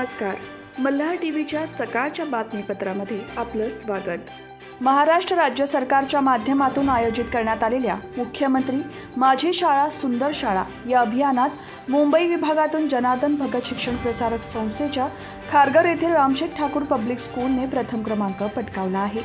नमस्कार. मल्हार टीव्हीच्या सकाळच्या बातमीपत्रामध्ये आपलं स्वागत. महाराष्ट्र राज्य सरकारच्या माध्यमातून आयोजित करण्यात आलेल्या मुख्यमंत्री माझी शाळा सुंदर शाळा या अभियानात मुंबई विभागातून जनार्दन भगत शिक्षण प्रसारक संस्थेच्या खारघर येथील रामशेठ ठाकूर पब्लिक स्कूलने प्रथम क्रमांक पटकावला आहे.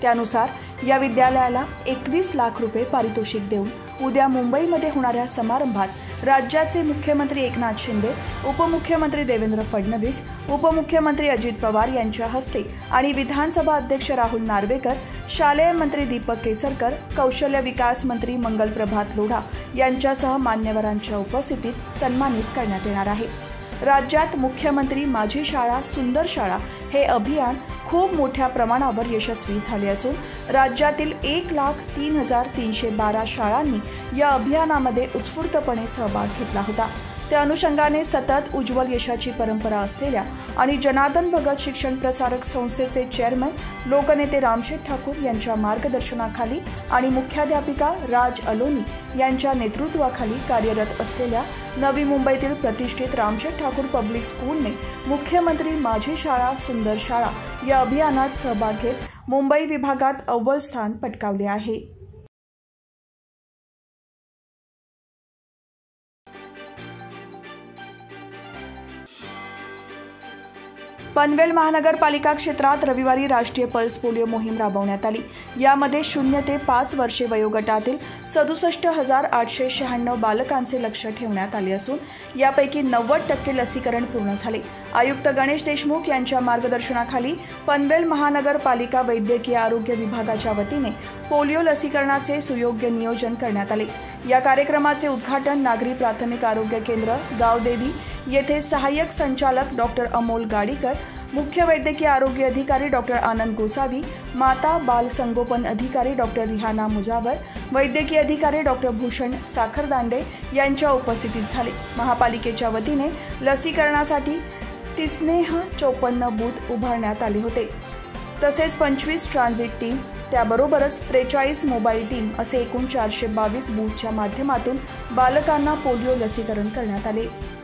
त्यानुसार या विद्यालयाला 21 लाख रुपये पारितोषिक देऊन उद्या मुंबईमध्ये होणाऱ्या समारंभात राज्याचे मुख्यमंत्री एकनाथ शिंदे, उपमुख्यमंत्री देवेंद्र फडणवीस, उपमुख्यमंत्री अजित पवार यांच्या हस्ते आणि विधानसभा अध्यक्ष राहुल नार्वेकर, शालेय मंत्री दीपक केसरकर, कौशल्य विकास मंत्री मंगल प्रभात लोढा यांच्यासह मान्यवरांच्या उपस्थितीत सन्मानित करण्यात येणार आहे. राज्यात मुख्यमंत्री माझी शाळा सुंदर शाळा हे अभियान खूप मोठ्या प्रमाणावर यशस्वी झाले असून राज्यातील 1,03,312 शाळांनी या अभियानामध्ये उत्स्फूर्तपणे सहभाग घेतला होता. त्या अनुषंगाने सतत उज्ज्वल यशाची परंपरा असलेल्या आणि जनार्दन भगत शिक्षण प्रसारक संस्थेचे चेअरमन लोकनेते रामशेठ ठाकूर यांच्या मार्गदर्शनाखाली आणि मुख्याध्यापिका राज अलोनी यांच्या नेतृत्वाखाली कार्यरत असलेल्या नवी मुंबईतील प्रतिष्ठित रामशेठ ठाकूर पब्लिक स्कूलने मुख्यमंत्री माझी शाळा सुंदर शाळा या अभियानात सहभाग घेत मुंबई विभागात अव्वल स्थान पटकावले आहे. पनवेल महानगरपालिका क्षेत्रात रविवारी राष्ट्रीय पल्स पोलिओ मोहीम राबवण्यात आली. यामध्ये 0 ते 5 वर्षे वयोगटातील 67,896 बालकांचे लक्ष ठेवण्यात आले असून यापैकी 90% लसीकरण पूर्ण झाले. आयुक्त गणेश देशमुख यांच्या मार्गदर्शनाखाली पनवेल महानगरपालिका वैद्यकीय आरोग्य विभागाच्या वतीने पोलिओ लसीकरणाचे सुयोग्य नियोजन करण्यात आले. या कार्यक्रमाचे उद्घाटन नागरी प्राथमिक आरोग्य केंद्र गावदेवी येथे सहाय्यक संचालक डॉक्टर अमोल गाडीकर, मुख्य वैद्यकीय आरोग्य अधिकारी डॉक्टर आनंद गोसावी, माता बाल संगोपन अधिकारी डॉक्टर रिहाना मुजावर, वैद्यकीय अधिकारी डॉक्टर भूषण साखरदांडे यांच्या उपस्थितीत झाले. महापालिकेच्या वतीने लसीकरणासाठी 54 बूथ उभारण्यात आले होते. तसेच 25 ट्रान्झिट टीम, त्याबरोबरच 43 मोबाईल टीम असे एकूण 422 बूथच्या माध्यमातून बालकांना पोलिओ लसीकरण करण्यात आले.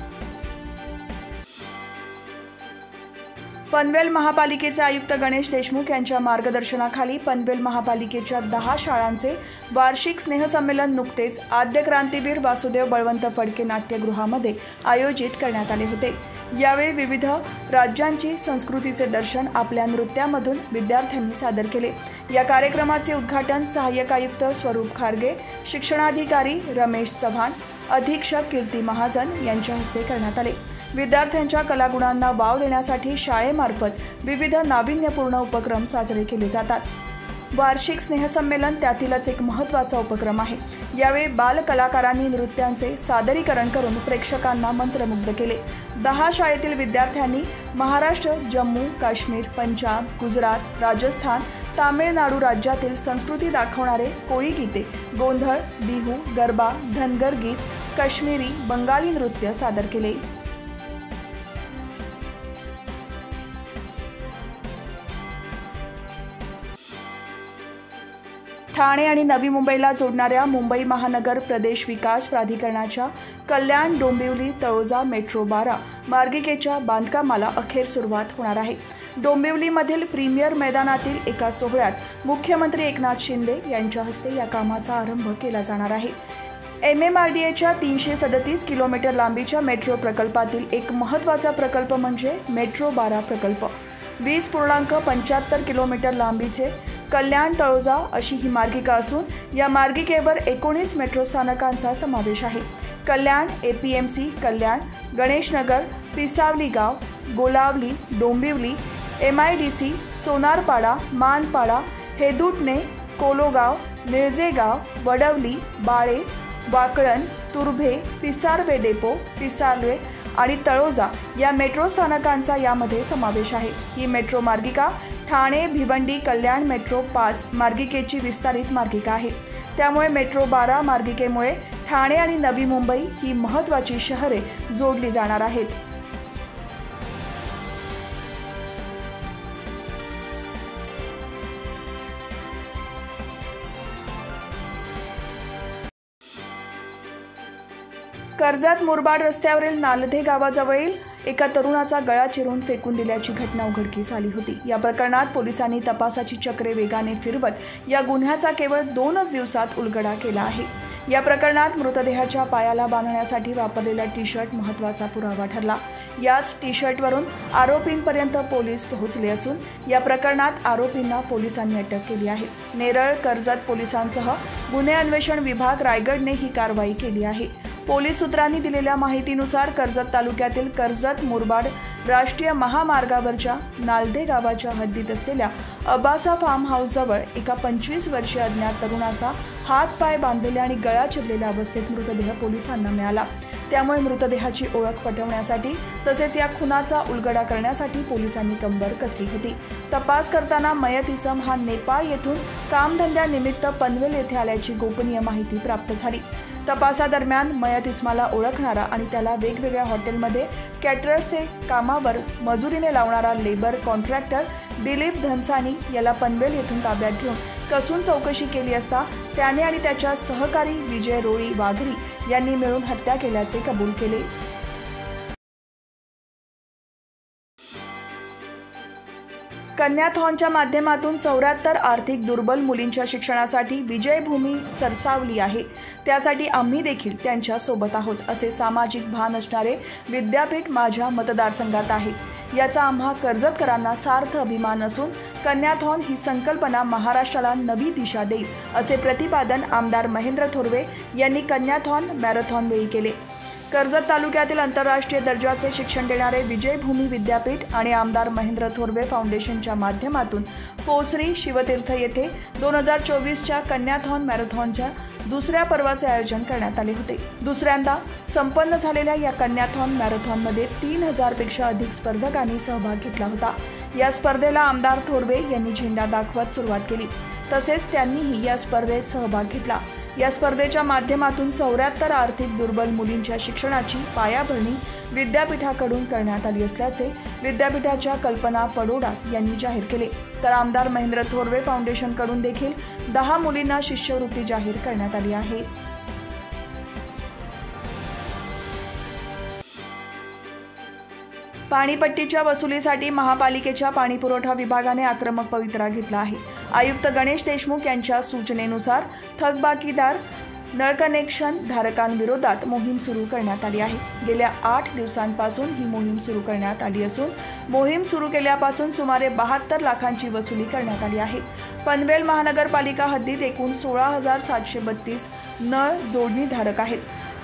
पनवेल महापालिकेचे आयुक्त गणेश देशमुख यांच्या मार्गदर्शनाखाली पनवेल महापालिकेच्या 10 शाळांचे वार्षिक स्नेहसंमेलन नुकतेच आद्य क्रांतीवीर वासुदेव बळवंत फडके नाट्यगृहामध्ये आयोजित करण्यात आले होते. यावेळी विविध राज्यांची संस्कृतीचे दर्शन आपल्या नृत्यामधून विद्यार्थ्यांनी सादर केले. या कार्यक्रमाचे उद्घाटन सहाय्यक आयुक्त स्वरूप खारगे, शिक्षणाधिकारी रमेश चव्हाण, अधीक्षक कीर्ती महाजन यांच्या हस्ते करण्यात आले. विद्यार्थ्यांच्या कलागुणांना वाव देण्यासाठी शाळेमार्फत विविध नाविन्यपूर्ण उपक्रम साजरे केले जातात. वार्षिक स्नेहसंमेलन त्यातीलच एक महत्त्वाचा उपक्रम आहे. यावेळी बाल कलाकारांनी नृत्यांचे सादरीकरण करून प्रेक्षकांना मंत्रमुग्ध केले. 10 शाळेतील विद्यार्थ्यांनी महाराष्ट्र, जम्मू काश्मीर, पंजाब, गुजरात, राजस्थान, तामिळनाडू राज्यातील संस्कृती दाखवणारे कोळी गीते, गोंधळ, बिहू, गरबा, धनगर गीत, काश्मीरी, बंगाली नृत्य सादर केले. ठाणे आणि नवी मुंबईला जोडणाऱ्या मुंबई महानगर प्रदेश विकास प्राधिकरणाच्या कल्याण डोंबिवली तळोजा मेट्रो 12 मार्गिकेच्या बांधकामाला अखेर सुरुवात होणार आहे. डोंबिवलीमधील प्रीमियर मैदानातील एका सोहळ्यात मुख्यमंत्री एकनाथ शिंदे यांच्या हस्ते या कामाचा आरंभ केला जाणार आहे. MMRDAच्या 337 किलोमीटर लांबीच्या मेट्रो प्रकल्पातील एक महत्त्वाचा प्रकल्प म्हणजे मेट्रो 12 प्रकल्प. 20.75 किलोमीटर लांबीचे कल्याण तळोजा अशी ही मार्गिका असून या मार्गिकेवर 19 मेट्रो स्थानकांचा समावेश आहे. कल्याण, APMC कल्याण, गणेशनगर, पिसावली गाव, गोलावली, डोंबिवली, MIDC, सोनारपाडा, मानपाडा, हेदुटणे, कोलोगाव, निळजेगाव, वडवली, बाळे, वाकळण, तुर्भे, पिसारवे डेपो, पिसारवे आणि तळोजा या मेट्रो स्थानकांचा यामध्ये समावेश आहे. ही मेट्रो मार्गिका ठाणे भिवंडी कल्याण मेट्रो 5 मार्गिकेची विस्तारित मार्गिका आहे. त्यामुळे मेट्रो 12 मार्गिकेमुळे ठाणे आणि नवी मुंबई ही महत्त्वाची शहरे जोडली जाणार आहेत. कर्जत मुरबाड रस्त्यावरील नालधे गावाजवळील एका तरुणाचा गळा चिरून फेकून दिल्याची घटना उघडकीस आली होती। या प्रकरणात पोलिसांनी तपासाची चक्रे वेगाने फिरवत या गुन्ह्याचा केवळ 2 दिवसात उलगडा केला आहे। या प्रकरणात मृतदेहाच्या पायाला बांधण्यासाठी वापरलेला टी-शर्ट महत्त्वाचा पुरावा ठरला। याच टी-शर्टवरून आरोपींपर्यंत पोलीस पोहोचले असून या प्रकरणात आरोपींना पोलिसांनी अटक केली आहे। नेरळ, कर्जत पोलिसांसह गुन्हे अन्वेषण विभाग रायगडने ही कारवाई केली आहे। पोलीस सूत्रांनी दिलेल्या माहितीनुसार कर्जत तालुक्यातील कर्जत मुरबाड राष्ट्रीय महामार्गावरच्या नालदे गावाच्या हद्दीत असलेल्या अबासा फार्म हाऊसजवळ एका 25 वर्षीय अज्ञात तरुणाचा हात-पाय बांधलेल्या आणि गळा चिरलेल्या अवस्थेत मृतदेह पोलिसांना मिळाला। त्यामुळे मृतदेहाची ओळख पटवण्यासाठी तसेच या खुनाचा उलगडा करण्यासाठी पोलिसांनी कंबर कसली होती। तपास करताना मयत इसम हा नेपाळ येथून कामधंद्यानिमित्त पनवेल येथे आल्याची गोपनीय माहिती प्राप्त झाली। तपासादरम्यान मयत इस्माला ओळखणारा आणि त्याला वेगवेगळ्या हॉटेलमध्ये कॅटरर्सचे कामावर मजुरीने लावणारा लेबर कॉन्ट्रॅक्टर दिलीप धनसानी याला पनवेल येथून ताब्यात घेऊन कसून चौकशी केली असता त्याने आणि त्याच्या सहकारी विजय रोळी वाघरी यांनी मिळून हत्या केल्याचे कबूल केले। कन्याथॉनच्या माध्यमातून 74 आर्थिक दुर्बल मुलींच्या शिक्षणासाठी विजयभूमी सरसावली आहे। त्यासाठी आम्ही देखील त्यांच्या सोबत आहोत, असे सामाजिक भान असणारे विद्यापीठ माझ्या मतदारसंघात आहे। याचा आम्हा कर्जतकरांना सार्थ अभिमान असून कन्याथॉन ही संकल्पना महाराष्ट्राला नवी दिशा देईल, असे प्रतिपादन आमदार महेंद्र थोरवे यांनी कन्याथॉन मॅरेथॉन वेळी केले। कर्जत तालुक्यातील आंतरराष्ट्रीय दर्जाचे शिक्षण देणारे विजयभूमी विद्यापीठ आणि आमदार महेंद्र थोरवे फाउंडेशनच्या माध्यमातून पोसरी शिवतीर्थ येथे 2024च्या कन्याथॉन मॅरेथॉनच्या दुसऱ्या पर्वाचे आयोजन करण्यात आले होते। दुसऱ्यांदा संपन्न झालेल्या या कन्याथॉन मॅरेथॉनमध्ये 3000 पेक्षा अधिक स्पर्धकांनी सहभाग घेतला होता। या स्पर्धेला आमदार थोरवे यांनी झेंडा दाखवत सुरुवात केली, तसेच त्यांनीही या स्पर्धेत सहभाग घेतला। या स्पर्धेच्या माध्यमातून 74 आर्थिक दुर्बल मुलींच्या शिक्षणाची पायाभरणी विद्यापीठाकडून करण्यात आली असल्याचे विद्यापीठाच्या कल्पना पडोडा यांनी जाहीर केले। तर आमदार महेंद्र थोरवे फाउंडेशनकडून देखील 10 मुलींना शिष्यवृत्ती जाहीर करण्यात आली आहे। पाणीपट्टीच्या वसुलीसाठी महापालिकेच्या पाणीपुरवठा विभागाने आक्रमक पवित्रा घेतला आहे। आयुक्त गणेश देशमुख यांच्या सूचनेनुसार थकबाकीदार नळ कनेक्शन धारकांविरोधात मोहीम सुरू करण्यात आली आहे। गेल्या 8 दिवसांपासून ही मोहीम सुरू करण्यात आली असून मोहीम सुरू केल्यापासून सुमारे 72 लाखांची वसुली करण्यात आली आहे। पनवेल महानगरपालिका हद्दीत एकूण 16,732 नळ जोडणी धारक आहेत।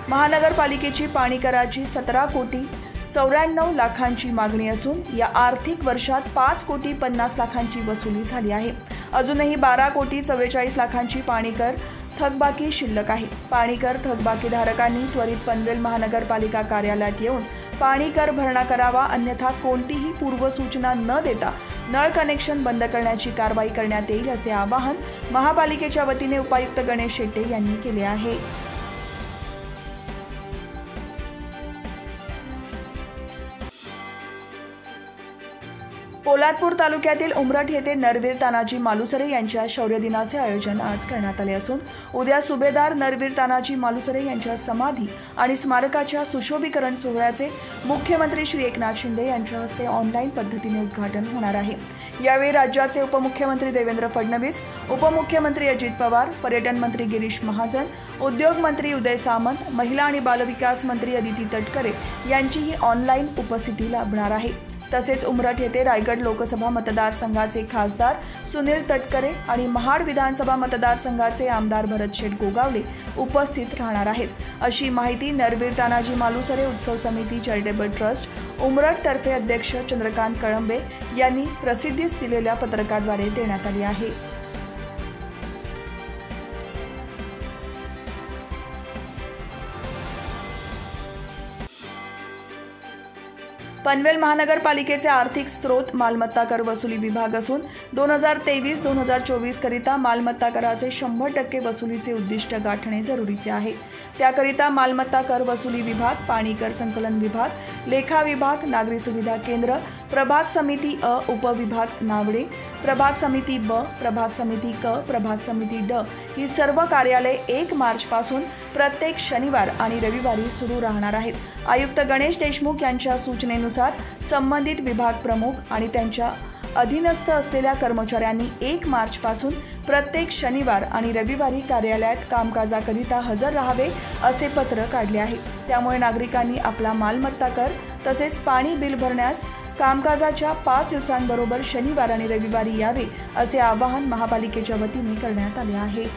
महानगरपालिकेची पाणी कराची 17,94,00,000ची मागणी असून या आर्थिक वर्षात 5,50,00,000ची वसुली झाली आहे। अजूनही 12,44,00,000ची पाणी कर थकबाकी शिल्लक आहे। पाणी कर थकबाकीधारकांनी त्वरित पनवेल महानगरपालिका कार्यालयात येऊन पाणी कर भरणा करावा, अन्यथा कोणतीही पूर्वसूचना न देता नळ कनेक्शन बंद करण्याची कारवाई करण्यात येईल, असे आवाहन महापालिकेच्या वतीने उपायुक्त गणेश शेट्टे यांनी केले आहे। पोलादपूर तालुक्यातील उमरठ येथे नरवीर तानाजी मालुसरे यांच्या शौर्य दिनाचे आयोजन आज करण्यात आले असून उद्या सुभेदार नरवीर तानाजी मालुसरे यांच्या समाधी आणि स्मारकाच्या सुशोभीकरण सोहळ्याचे मुख्यमंत्री श्री एकनाथ शिंदे यांच्या हस्ते ऑनलाईन पद्धतीने उद्घाटन होणार आहे। यावेळी राज्याचे उपमुख्यमंत्री देवेंद्र फडणवीस, उपमुख्यमंत्री अजित पवार, पर्यटन मंत्री गिरीश महाजन, उद्योग मंत्री उदय सामंत, महिला आणि बालविकास मंत्री अदिती तटकरे यांचीही ऑनलाईन उपस्थिती लाभणार आहे। तसेच उमरठ येथे रायगड लोकसभा मतदारसंघाचे खासदार सुनील तटकरे आणि महाड विधानसभा मतदारसंघाचे आमदार भरतशेठ गोगावले उपस्थित राहणार आहेत, अशी माहिती नरवीर तानाजी मालुसरे उत्सव समिती चॅरिटेबल ट्रस्ट उमरठ तर्फे अध्यक्ष चंद्रकांत कळंबे यांनी प्रसिद्धीस दिलेल्या पत्रकाद्वारे देण्यात आली आहे। पनवेल महानगरपालिकेचे आर्थिक स्त्रोत मालमत्ता कर वसुली विभाग असून 2023-2024 करिता मालमत्ता कराचे 100% वसुलीचे उद्दिष्ट गाठणे जरुरीचे आहे। त्याकरिता मालमत्ता कर वसुली विभाग, पाणी कर संकलन विभाग, लेखा विभाग, नागरी सुविधा केंद्र, प्रभाग समिती अ, उपविभाग नावडे, प्रभाग समिती ब, प्रभाग समिती क, प्रभाग समिती ड ही सर्व कार्यालये 1 मार्चपासून प्रत्येक शनिवार आणि रविवारी सुरू राहणार आहेत. आयुक्त गणेश देशमुख यांच्या सूचनेनुसार संबंधित विभाग प्रमुख आणि त्यांच्या अधीनस्थ असलेल्या कर्मचाऱ्यांनी 1 मार्चपासून प्रत्येक शनिवार आणि रविवारी कार्यालयात कामकाजाकरिता हजर राहावे असे पत्र काढले आहे. त्यामुळे नागरिकांनी आपला मालमत्ता कर तसेच पाणी बिल भरण्यास कामकाजाच्या 5 दिवसांबरोबर शनिवार आणि रविवारी यावे असे आवाहन महापालिकेच्या वतीने करण्यात आले आहे.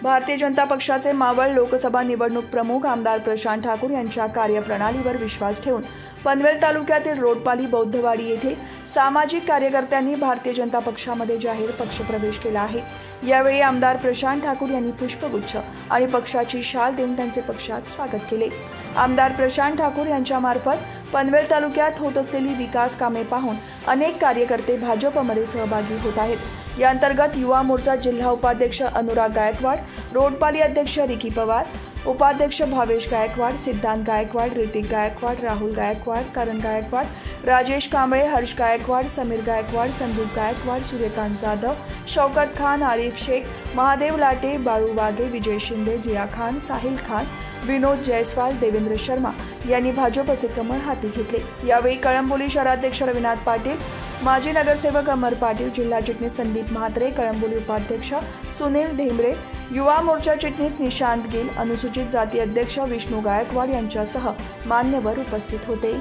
भारतीय जनता पक्षाचे मावळ लोकसभा निवडणूक प्रमुख आमदार प्रशांत ठाकूर यांच्या कार्यप्रणालीवर विश्वास ठेवून पनवेल तालुक्यातील रोडपाली बौद्धवाडी येथे सामाजिक कार्यकर्त्यांनी भारतीय जनता पक्षामध्ये जाहीर पक्षप्रवेश केला आहे. यावेळी आमदार प्रशांत ठाकूर यांनी पुष्पगुच्छ आणि पक्षाची शाल देऊन त्यांचे पक्षात स्वागत केले. आमदार प्रशांत ठाकूर यांच्यामार्फत पनवेल तालुक्यात होत असलेली विकास कामे पाहून अनेक कार्यकर्ते भाजपमध्ये सहभागी होत आहेत. या अंतर्गत युवा मोर्चा जिल्हा उपाध्यक्ष अनुराग गायकवाड, रोडपाली अध्यक्ष रिकी पवार, उपाध्यक्ष भावेश गायकवाड, सिद्धांत गायकवाड, ऋतिक गायकवाड, राहुल गायकवाड, करण गायकवाड, राजेश कांबळे, हर्ष गायकवाड, समीर गायकवाड, संदीप गायकवाड, सूर्यकांत जाधव, शौकत खान, आरिफ शेख, महादेव लाटे, बाळू वाघे, विजय शिंदे, जिया खान, साहिल खान, विनोद जयस्वाल, देवेंद्र शर्मा यांनी भाजपचे कमळ हाती घेतले. यावेळी कळंबोली शहराध्यक्ष रविनाथ पाटील, माजी नगरसेवक अमर पाटील, जिल्हा चिटणीस संदीप म्हात्रे, कळंबोली उपाध्यक्ष सुनील ढेंबरे, युवा मोर्चा चिटणीस निशांत गिल, अनुसूचित जाती अध्यक्ष विष्णू गायकवाड यांच्यासह मान्यवर उपस्थित होते.